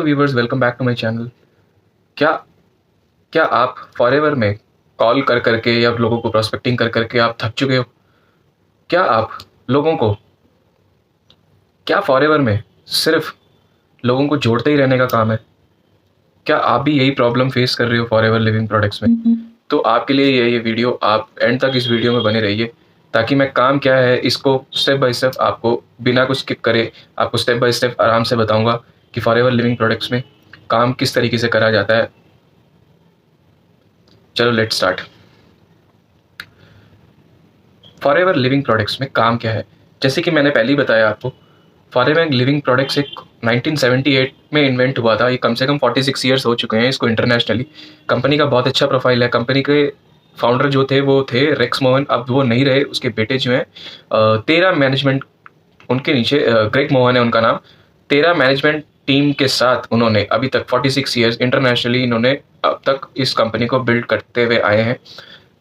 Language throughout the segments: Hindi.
Viewers, welcome back to my channel. क्या क्या आप फॉरएवर में कॉल कर करके या लोगों को प्रोस्पेक्टिंग कर करके आप थक चुके हो? क्या आप लोगों को क्या फॉरएवर में सिर्फ लोगों को जोड़ते ही रहने का काम है? क्या आप भी यही प्रॉब्लम फेस कर रहे हो फॉरएवर लिविंग प्रोडक्ट्स में? तो आपके लिए ये वीडियो, आप एंड तक इस वीडियो में बने रहिए ताकि मैं काम क्या है इसको स्टेप बाय स्टेप आपको बिना कुछ स्किप करे आपको स्टेप बाय स्टेप आराम से बताऊंगा कि फॉरएवर लिविंग प्रोडक्ट्स में काम किस तरीके से करा जाता है। चलो let's start. Forever living products में काम क्या है, जैसे कि मैंने पहले ही बताया आपको, फॉरएवर लिविंग प्रोडक्ट्स एक 1978 में इन्वेंट हुआ था। ये कम से कम 46 ईयर्स हो चुके हैं इसको इंटरनेशनली। कंपनी का बहुत अच्छा प्रोफाइल है। कंपनी के फाउंडर जो थे वो थे रेक्स मोहन, अब वो नहीं रहे। उसके बेटे जो हैं 13 मैनेजमेंट उनके नीचे, ग्रेग मोहन है उनका नाम। 13 मैनेजमेंट टीम के साथ उन्होंने अभी तक 46 ईयर्स इंटरनेशनली इन्होंने अब तक इस कंपनी को बिल्ड करते हुए आए हैं।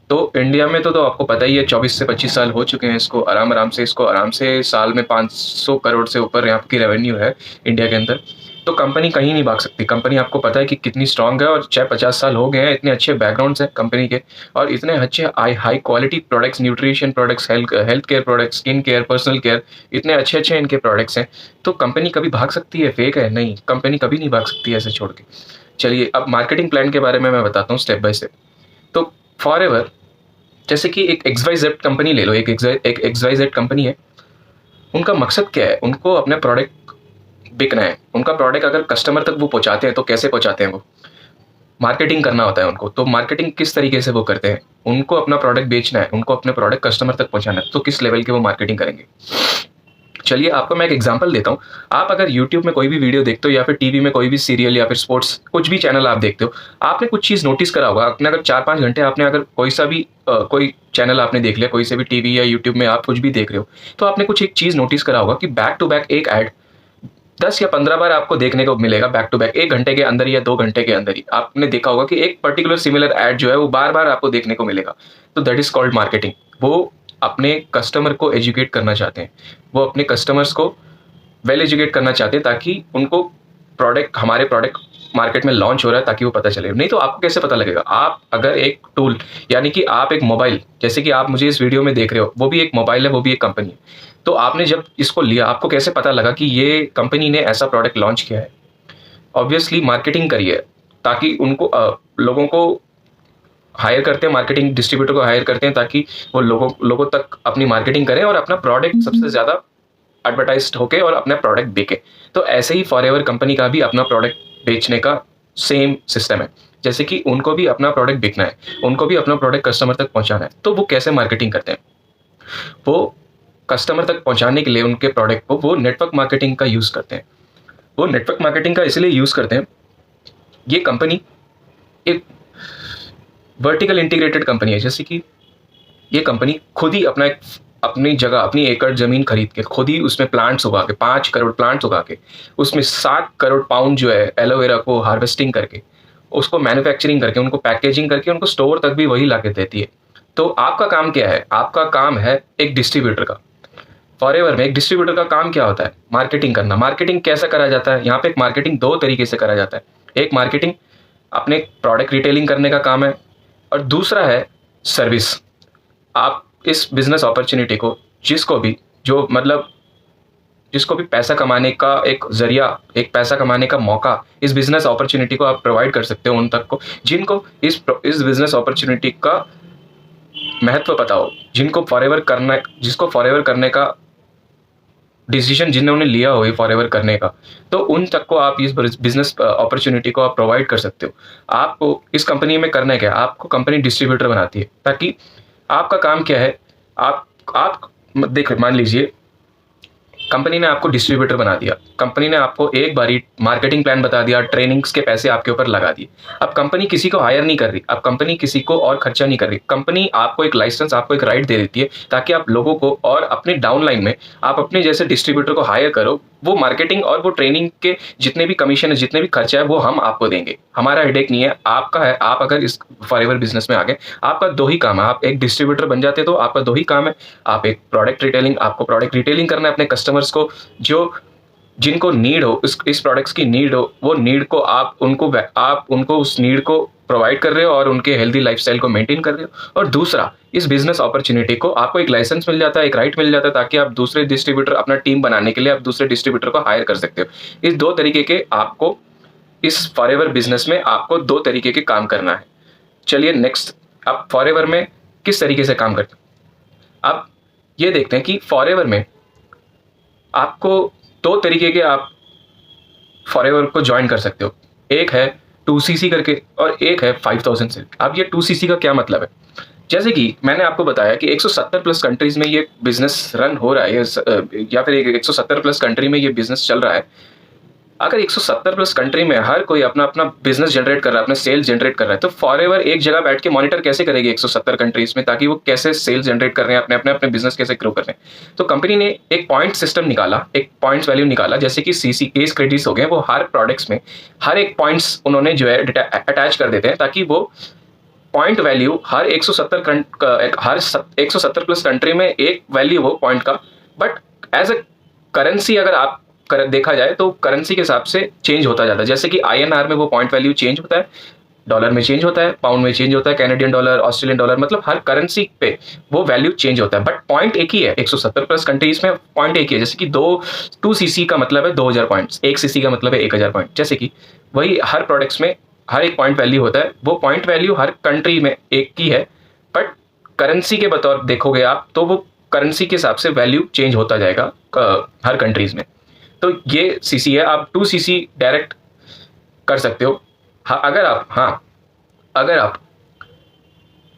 तो इंडिया में तो आपको पता ही है 24 से 25 साल हो चुके हैं इसको आराम से साल में 500 करोड़ से ऊपर यहाँ की रेवेन्यू है इंडिया के अंदर। तो कंपनी कहीं नहीं भाग सकती। कंपनी आपको पता है कि कितनी स्ट्रांग है, और चाहे 50 साल हो गए हैं, इतने अच्छे बैकग्राउंड्स हैं कंपनी के, और इतने अच्छे high quality products, nutrition products, health care products, skin care, personal care, इतने अच्छे अच्छे इनके प्रोडक्ट्स हैं। तो कंपनी कभी भाग सकती है? फेक है? नहीं, कंपनी कभी नहीं भाग सकती है ऐसे छोड़ के। चलिए अब मार्केटिंग प्लान के बारे में मैं बताता हूँ स्टेप बाय स्टेप। तो फॉरएवर, जैसे कि एक XYZ कंपनी ले लो, एक XYZ कंपनी है। उनका मकसद क्या है? उनको अपने प्रोडक्ट बिकना है। उनका प्रोडक्ट अगर कस्टमर तक वो पहुंचाते हैं तो कैसे पहुंचाते हैं? वो मार्केटिंग करना होता है उनको। तो मार्केटिंग किस तरीके से वो करते हैं? उनको अपना प्रोडक्ट बेचना है, उनको अपने प्रोडक्ट कस्टमर तक पहुंचाना है, तो किस लेवल के वो मार्केटिंग करेंगे? चलिए आपको मैं एक एग्जांपल देता हूँ। आप अगर यूट्यूब में कोई भी वीडियो देखते हो या फिर टीवी में कोई भी सीरियल या फिर स्पोर्ट्स कुछ भी चैनल आप देखते हो, आपने कुछ चीज़ नोटिस करा होगा। आपने अगर 4-5 घंटे आपने अगर कोई सा भी कोई चैनल आपने देख लिया, कोई से भी टीवी या यूट्यूब में आप कुछ भी देख रहे हो, तो आपने कुछ एक चीज़ नोटिस करा होगा कि बैक टू बैक एक ऐड 10 या 15 बार आपको देखने को मिलेगा। बैक टू बैक 1 घंटे के अंदर या 2 घंटे के अंदर ही आपने देखा होगा कि एक पर्टिकुलर सिमिलर ऐड जो है वो बार बार आपको देखने को मिलेगा। तो दैट इज कॉल्ड मार्केटिंग। वो अपने कस्टमर को एजुकेट करना चाहते हैं, वो अपने कस्टमर्स को वेल एजुकेट करना चाहते हैं ताकि उनको प्रोडक्ट, हमारे प्रोडक्ट मार्केट में लॉन्च हो रहा है ताकि वो पता चले। नहीं तो आपको कैसे पता लगेगा? आप अगर एक टूल, यानी कि आप एक मोबाइल, जैसे कि आप मुझे इस वीडियो में देख रहे हो, वो भी एक मोबाइल है, वो भी एक कंपनी है। तो आपने जब इसको लिया, आपको कैसे पता लगा कि ये कंपनी ने ऐसा प्रोडक्ट लॉन्च किया है? ऑब्वियसली मार्केटिंग करी है, ताकि उनको लोगों को हायर करते हैं, मार्केटिंग डिस्ट्रीब्यूटर को हायर करते हैं ताकि वो लोगों तक अपनी मार्केटिंग करें और अपना प्रोडक्ट सबसे ज़्यादा एडवर्टाइज्ड होके और अपना प्रोडक्ट बेचे। तो ऐसे ही फॉरएवर कंपनी का भी अपना प्रोडक्ट बेचने का सेम सिस्टम है। जैसे कि उनको भी अपना प्रोडक्ट बिकना है, उनको भी अपना प्रोडक्ट कस्टमर तक पहुंचाना है। तो वो कैसे मार्केटिंग करते हैं? वो कस्टमर तक पहुंचाने के लिए उनके प्रोडक्ट को वो नेटवर्क मार्केटिंग का यूज़ करते हैं। वो नेटवर्क मार्केटिंग का इसलिए यूज़ करते हैं, ये कंपनी एक वर्टिकल इंटीग्रेटेड कंपनी है। जैसे कि ये कंपनी खुद ही अपनी जगह, अपनी एकड़ जमीन खरीद के खुद ही उसमें प्लांट्स उगा के, 5 करोड़ प्लांट्स उगा के, उसमें 7 करोड़ पाउंड जो है एलोवेरा को हार्वेस्टिंग करके, उसको मैन्युफैक्चरिंग करके, उनको पैकेजिंग करके, उनको स्टोर तक भी वही ला के देती है। तो आपका काम क्या है? आपका काम है एक डिस्ट्रीब्यूटर का। फॉरएवर में एक डिस्ट्रीब्यूटर का काम क्या होता है? मार्केटिंग करना। मार्केटिंग कैसे करा जाता है? यहाँ पे एक मार्केटिंग 2 तरीके से करा जाता है। एक मार्केटिंग अपने प्रोडक्ट रिटेलिंग करने का काम है, और दूसरा है सर्विस। आप इस बिजनेस अपॉर्चुनिटी को जिसको भी पैसा कमाने का एक जरिया, एक पैसा कमाने का मौका, इस बिजनेस अपॉर्चुनिटी को आप प्रोवाइड कर सकते हो उन तक को जिनको इस बिजनेस अपॉर्चुनिटी का महत्व पता हो, जिसको फॉरएवर करने का डिसीजन जिन्होंने लिया हो ये फॉरएवर करने का, तो उन तक को आप इस बिजनेस अपॉर्चुनिटी को आप प्रोवाइड कर सकते हो। आपको इस कंपनी में करना है क्या? आपको कंपनी डिस्ट्रीब्यूटर बनाती है, ताकि आपका काम क्या है? आप देख, मान लीजिए कंपनी ने आपको डिस्ट्रीब्यूटर बना दिया, कंपनी ने आपको एक बारी मार्केटिंग प्लान बता दिया, ट्रेनिंग्स के पैसे आपके ऊपर लगा दिए। अब कंपनी किसी को हायर नहीं कर रही, अब कंपनी किसी को और खर्चा नहीं कर रही। कंपनी आपको एक लाइसेंस, आपको एक राइट दे देती है ताकि आप लोगों को और अपने डाउन लाइन में आप अपने जैसे डिस्ट्रीब्यूटर को हायर करो। वो मार्केटिंग और वो ट्रेनिंग के जितने भी कमीशन है, जितने भी खर्चा है, वो हम आपको देंगे। हमारा हेडेक नहीं है, आपका है। आप अगर इस फॉरएवर बिजनेस में आ गए, आपका 2 ही काम है। आप एक डिस्ट्रीब्यूटर बन जाते तो आपका 2 ही काम है। आप एक प्रोडक्ट रिटेलिंग, आपको प्रोडक्ट रिटेलिंग करना है अपने कस्टमर्स को, जो जिनको नीड हो, इस प्रोडक्ट्स की नीड हो, वो नीड को आप उनको उस नीड को प्रोवाइड कर रहे हो और उनके हेल्दी लाइफस्टाइल को मेंटेन कर रहे हो। और दूसरा, इस बिजनेस अपॉर्चुनिटी को आपको एक लाइसेंस मिल जाता है, एक राइट मिल जाता है, ताकि आप दूसरे डिस्ट्रीब्यूटर, अपना टीम बनाने के लिए आप दूसरे डिस्ट्रीब्यूटर को हायर कर सकते हो। इस दो तरीके के आपको इस फॉरएवर बिजनेस में आपको दो तरीके के काम करना है। चलिए नेक्स्ट, आप फॉरएवर में किस तरीके से काम करते हैं। आप ये देखते हैं कि फॉरएवर में आपको दो तरीके के आप फॉरएवर को ज्वाइन कर सकते हो। एक है 2cc करके और एक है 5000 से। अब ये 2cc का क्या मतलब है, जैसे कि मैंने आपको बताया कि 170 प्लस कंट्रीज में ये बिजनेस रन हो रहा है, या फिर 170 प्लस कंट्री में ये बिजनेस चल रहा है। अगर 170 प्लस कंट्री में हर कोई अपना अपना बिजनेस जनरेट कर रहा है, अपना सेल्स जनरेट कर रहा है, तो फॉरएवर एक जगह बैठ के मॉनिटर कैसे करेगी 170 कंट्रीज में, ताकि वो कैसे सेल्स जनरेट कर रहे हैं, अपने अपने अपने बिजनेस कैसे ग्रो कर रहे हैं। तो कंपनी ने एक पॉइंट सिस्टम निकाला, एक पॉइंट्स वैल्यू निकाला, जैसे कि सीसी केस क्रेडिट्स हो गए, वो हर प्रोडक्ट्स में हर एक पॉइंट्स उन्होंने जो है अटैच कर देते हैं, ताकि वो पॉइंट वैल्यू हर 170 प्लस कंट्री में एक वैल्यू हो पॉइंट का, बट एज अ करेंसी अगर आप देखा जाए तो करेंसी के हिसाब से चेंज होता जाता है। जैसे कि INR में वो पॉइंट वैल्यू चेंज होता है, डॉलर में चेंज होता है, पाउंड में चेंज होता है, कैनेडियन डॉलर, ऑस्ट्रेलियन डॉलर, मतलब हर करेंसी पे वो वैल्यू चेंज होता है, बट पॉइंट एक ही है। 170 प्लस कंट्रीज में पॉइंट एक ही है। जैसे कि 2cc का मतलब है 2000 पॉइंट्स, 1cc का मतलब है 1000 पॉइंट। जैसे कि वही हर प्रोडक्ट्स में हर एक पॉइंट वैल्यू होता है, वो पॉइंट वैल्यू हर कंट्री में एक ही है, बट करेंसी के बतौर देखोगे आप तो वो करेंसी के हिसाब से वैल्यू चेंज होता जाएगा हर कंट्रीज में। तो ये सीसी है, आप 2cc डायरेक्ट कर सकते हो। अगर आप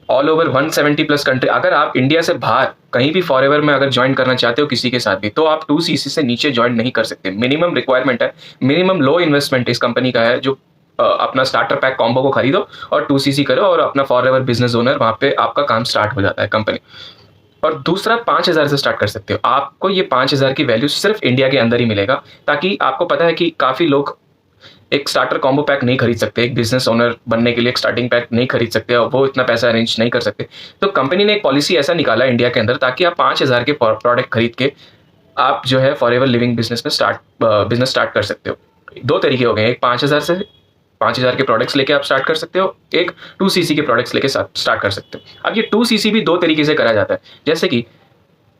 ऑल ओवर 170 प्लस कंट्री, अगर आप इंडिया से बाहर कहीं भी फॉरएवर में अगर ज्वाइन करना चाहते हो किसी के साथ भी, तो आप 2cc से नीचे ज्वाइन नहीं कर सकते। मिनिमम रिक्वायरमेंट है, मिनिमम लो इन्वेस्टमेंट इस कंपनी का है, जो अपना स्टार्टर पैक कॉम्बो को खरीदो और 2cc करो और अपना फॉरएवर बिजनेस ओनर, वहां पे आपका काम स्टार्ट हो जाता है कंपनी। और दूसरा 5000 से स्टार्ट कर सकते हो। आपको ये 5000 की वैल्यू सिर्फ इंडिया के अंदर ही मिलेगा, ताकि आपको पता है कि काफ़ी लोग एक स्टार्टर कॉम्बो पैक नहीं खरीद सकते, एक बिजनेस ओनर बनने के लिए एक स्टार्टिंग पैक नहीं खरीद सकते और वो इतना पैसा अरेंज नहीं कर सकते। तो कंपनी ने एक पॉलिसी ऐसा निकाला इंडिया के अंदर, ताकि आप 5000 के प्रोडक्ट खरीद के आप जो है फॉरएवर लिविंग बिजनेस में बिजनेस स्टार्ट कर सकते हो। दो तरीके हो गए, एक 5000 के प्रोडक्ट्स लेके आप स्टार्ट कर सकते हो, एक 2cc के प्रोडक्ट्स लेके स्टार्ट कर सकते हो। अब ये 2cc भी दो तरीके से करा जाता है। जैसे कि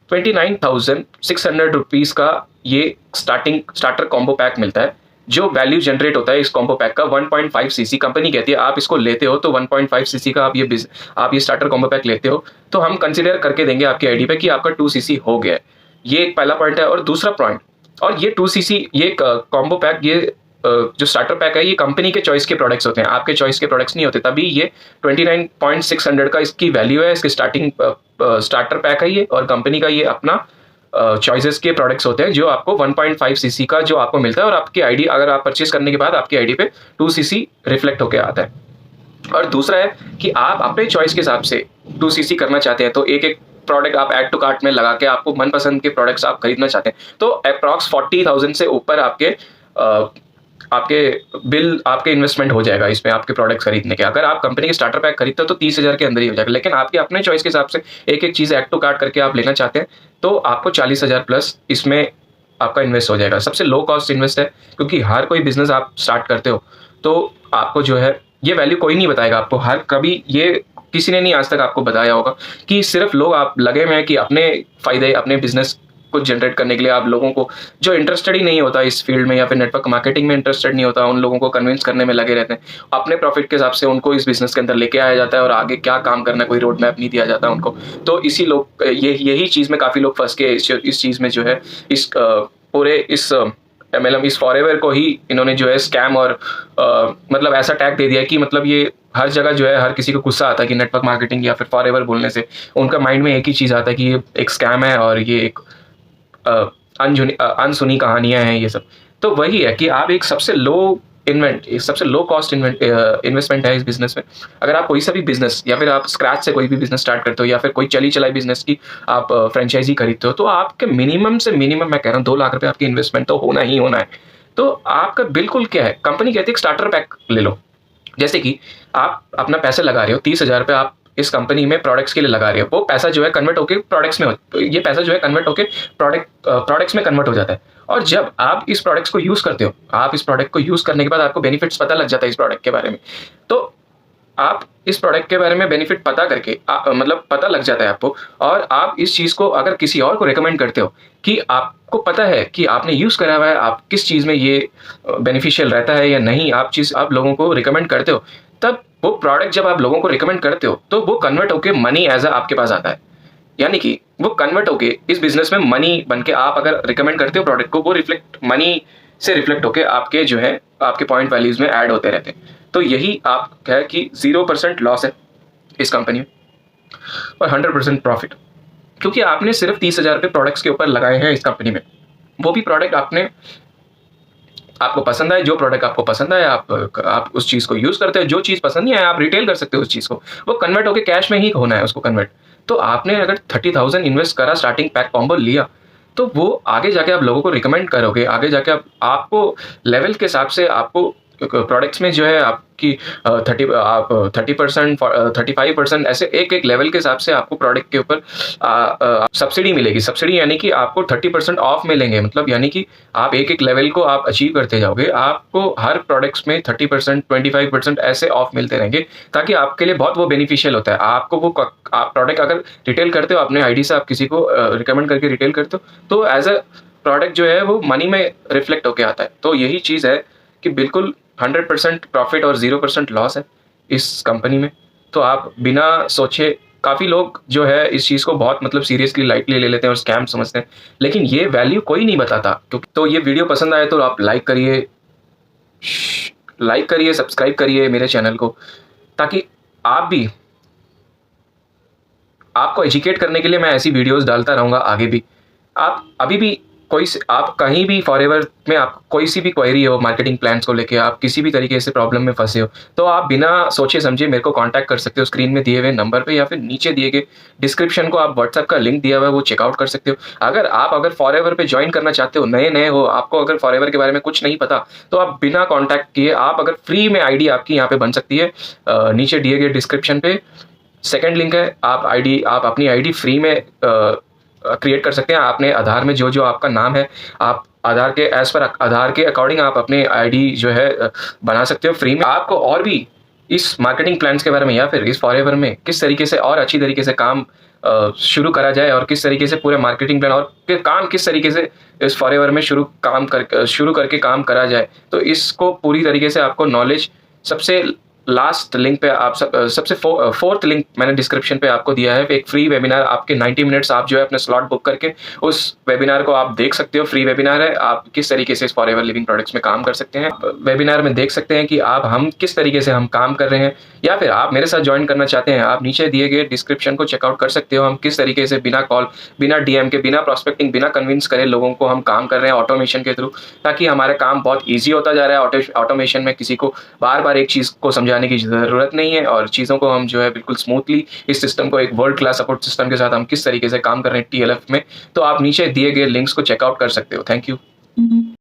29,600 रुपीज़ का ये स्टार्टर कॉम्बो पैक मिलता है, जो वैल्यू जनरेट होता है इस कॉम्बो पैक का 1.5cc। कंपनी कहती है आप इसको लेते हो तो 1.5cc का आप ये स्टार्टर कॉम्बो पैक लेते हो तो हम कंसिडर करके देंगे आपके आईडी पे कि आपका 2cc हो गया है। ये एक पहला पॉइंट है। और दूसरा पॉइंट, और ये 2cc ये कॉम्बो पैक, ये जो स्टार्टर पैक है, ये कंपनी के चॉइस के प्रोडक्ट्स होते हैं, आपके चॉइस के प्रोडक्ट्स नहीं होते, तभी ये 29,600 का इसकी वैल्यू है, इसकी स्टार्टर पैक है ये, और कंपनी का ये अपना चॉइसेस के प्रोडक्ट्स होते हैं जो आपको 1.5cc का जो आपको मिलता है, और आपकी आईडी अगर आप परचेज करने के बाद आपकी आईडी पे 2cc रिफ्लेक्ट होकर आता है। और दूसरा है कि आप अपने चॉइस के हिसाब से 2cc करना चाहते हैं तो एक एक प्रोडक्ट आप ऐड टू कार्ट में लगा के आपको मनपसंद के प्रोडक्ट्स आप खरीदना चाहते हैं तो अप्रॉक्स 40,000 से ऊपर आपके इन्वेस्टमेंट हो जाएगा इसमें आपके प्रोडक्ट्स खरीदने के। अगर आप कंपनी के स्टार्टर पैक खरीदते हो तो 30,000 के अंदर ही हो जाएगा, लेकिन आपके अपने चॉइस के हिसाब से एक एक चीज़ ऐड टू कार्ट करके आप लेना चाहते हैं तो आपको 40,000 प्लस इसमें आपका इन्वेस्ट हो जाएगा। सबसे लो कॉस्ट इन्वेस्ट है, क्योंकि हर कोई बिजनेस आप स्टार्ट करते हो तो आपको जो है ये वैल्यू कोई नहीं बताएगा आपको, हर कभी ये किसी ने नहीं आज तक आपको बताया होगा कि सिर्फ लोग आप लगे हुए हैं कि अपने फायदे, अपने बिजनेस को जनरेट करने के लिए आप लोगों को जो इंटरेस्टेड ही नहीं होता इस फील्ड में या फिर नेटवर्क मार्केटिंग में इंटरेस्टेड नहीं होता, उन लोगों को कन्विंस करने में लगे रहते हैं। अपने प्रॉफिट के हिसाब से उनको इस बिजनेस के अंदर लेके आया जाता है और आगे क्या काम करना है कोई रोड मैप नहीं दिया जाता उनको। तो यही चीज़ में काफ़ी लोग फंस के इस चीज़ में जो है इस पूरे इस MLM इस फॉरएवर को ही इन्होंने जो है स्कैम और मतलब ऐसा टैग दे दिया कि मतलब ये हर जगह जो है हर किसी को गुस्सा आता है कि नेटवर्क मार्केटिंग या फिर फॉरएवर बोलने से उनका माइंड में एक ही चीज़ आता है कि ये एक स्कैम है और ये एक अनसुनी कहानियां हैं ये सब। तो वही है कि आप एक सबसे लो कॉस्ट इन्वेस्टमेंट है इस बिजनेस में। अगर आप कोई सा भी बिजनेस या फिर आप स्क्रैच से कोई भी बिजनेस स्टार्ट करते हो या फिर कोई चली चलाई बिजनेस की आप फ्रेंचाइजी खरीदते हो तो आपके मिनिमम से मिनिमम मैं कह रहा हूँ 2 लाख रुपए आपकी इन्वेस्टमेंट तो होना ही होना है। तो आपका बिल्कुल क्या है, कंपनी कहती है स्टार्टर पैक ले लो। जैसे कि आप अपना पैसे लगा रहे हो 30,000 रुपये आप इस कंपनी में प्रोडक्ट्स के लिए लगा रहे हो, वो पैसा जो है कन्वर्ट होकर प्रोडक्ट्स में ये पैसा जो है कन्वर्ट होकर प्रोडक्ट्स में कन्वर्ट हो जाता है और जब आप इस प्रोडक्ट्स को यूज़ करते हो, आप इस प्रोडक्ट को यूज़ करने के बाद आपको बेनिफिट्स पता लग जाता है इस प्रोडक्ट के बारे में। तो आप इस प्रोडक्ट के बारे में बेनिफिट पता करके मतलब पता लग जाता है आपको, और आप इस चीज़ को अगर किसी और को रिकमेंड करते हो कि आपको पता है कि आपने यूज़ करा हुआ है, आप किस चीज़ में ये बेनिफिशियल रहता है या नहीं, आप लोगों को रिकमेंड करते हो, तब वो प्रोडक्ट जब आप लोगों को रिकमेंड करते हो तो वो कन्वर्ट होके मनी एज़ आपके पास आता है। यानी कि वो कन्वर्ट होके इस बिज़नेस में मनी बन के, आप अगर रिकमेंड करते हो प्रोडक्ट को, वो मनी से रिफ्लेक्ट होके आपके जो है आपके पॉइंट वैल्यूज़ में ऐड होते रहते हैं। तो यही आप है कि 0% लॉस है इस कंपनी में और 100% प्रॉफिट, क्योंकि आपने सिर्फ 30,000 रुपये प्रोडक्ट्स के ऊपर लगाए हैं इस कंपनी में। वो भी प्रोडक्ट आपको पसंद आए, जो प्रोडक्ट आपको पसंद आए आप उस चीज़ को यूज़ करते हो, जो चीज़ पसंद नहीं आए आप रिटेल कर सकते हो उस चीज़ को, वो कन्वर्ट होकर कैश में ही होना है उसको कन्वर्ट। तो आपने अगर 30,000 इन्वेस्ट करा, स्टार्टिंग पैक कॉम्बो लिया, तो वो आगे जाके आप लोगों को रिकमेंड करोगे, आगे जाके आपको लेवल के हिसाब से आपको प्रोडक्ट्स में जो है आपकी 30% 35% ऐसे एक एक लेवल के हिसाब से आपको प्रोडक्ट के ऊपर सब्सिडी मिलेगी। सब्सिडी यानी कि आपको 30% ऑफ मिलेंगे, मतलब यानी कि आप एक एक लेवल को आप अचीव करते जाओगे, आपको हर प्रोडक्ट्स में 30% 25% ऐसे ऑफ मिलते रहेंगे, ताकि आपके लिए बहुत वो बेनिफिशियल होता है। आपको वो आप प्रोडक्ट अगर रिटेल करते हो अपने आईडी से, आप किसी को रिकमेंड करके रिटेल करते हो, तो एज अ प्रोडक्ट जो है वो मनी में रिफ्लेक्ट होके आता है। तो यही चीज़ है कि बिल्कुल 100% प्रॉफिट और 0% लॉस है इस कंपनी में। तो आप बिना सोचे, काफ़ी लोग जो है इस चीज़ को बहुत मतलब सीरियसली लाइटली ले लेते हैं और स्कैम समझते हैं, लेकिन ये वैल्यू कोई नहीं बताता। तो ये वीडियो पसंद आए तो आप लाइक करिए, सब्सक्राइब करिए मेरे चैनल को, ताकि आपको एजुकेट करने के लिए मैं ऐसी वीडियोस डालता रहूँगा आगे भी। आप अभी भी आप कहीं भी फॉरएवर में आप कोई सी भी क्वेरी हो मार्केटिंग प्लान्स को लेके, आप किसी भी तरीके से प्रॉब्लम में फंसे हो, तो आप बिना सोचे समझे मेरे को कांटेक्ट कर सकते हो स्क्रीन में दिए हुए नंबर पे, या फिर नीचे दिए गए डिस्क्रिप्शन को आप व्हाट्सएप का लिंक दिया हुआ है वो चेकआउट कर सकते हो। अगर फॉरएवर पे ज्वाइन करना चाहते हो, नए हो, आपको अगर फॉरएवर के बारे में कुछ नहीं पता, तो आप बिना कॉन्टैक्ट किए आप अगर फ्री में आईडी आपकी यहाँ पे बन सकती है, नीचे दिए गए डिस्क्रिप्शन पे सेकंड लिंक है। आप अपनी आईडी फ्री में क्रिएट कर सकते हैं। आपने आधार में जो आपका नाम है, आप आधार के अकॉर्डिंग आप अपने आईडी जो है बना सकते हो फ्री में। आपको और भी इस मार्केटिंग प्लान्स के बारे में या फिर इस फॉरएवर में किस तरीके से और अच्छी तरीके से काम शुरू करा जाए, और किस तरीके से पूरे मार्केटिंग प्लान और काम किस तरीके से इस फॉरएवर में शुरू करके काम करा जाए, तो इसको पूरी तरीके से आपको नॉलेज सबसे लास्ट लिंक पे सबसे फोर्थ लिंक मैंने डिस्क्रिप्शन पे आपको दिया है। एक फ्री वेबिनार आपके 90 मिनट्स आप जो है अपने स्लॉट बुक करके उस वेबिनार को आप देख सकते हो। फ्री वेबिनार है, आप किस तरीके से इस फॉरएवर लिविंग प्रोडक्ट्स में काम कर सकते हैं। वेबिनार में देख सकते हैं कि हम किस तरीके से हम काम कर रहे हैं, या फिर आप मेरे साथ ज्वाइन करना चाहते हैं, आप नीचे दिए गए डिस्क्रिप्शन को चेकआउट कर सकते हो। हम किस तरीके से बिना कॉल, बिना डीएम के, बिना प्रॉस्पेक्टिंग, बिना कन्विंस करे लोगों को हम काम कर रहे हैं ऑटोमेशन के थ्रू, ताकि हमारा काम बहुत ईजी होता जा रहा है। ऑटोमेशन में किसी को बार बार एक चीज़ को समझाने की ज़रूरत नहीं है, और चीज़ों को हम जो है बिल्कुल स्मूथली इस सिस्टम को एक वर्ल्ड क्लास सपोर्ट सिस्टम के साथ हम किस तरीके से काम कर रहे हैं टीएलएफ में। तो आप नीचे दिए गए लिंक्स को चेकआउट कर सकते हो। Thank you.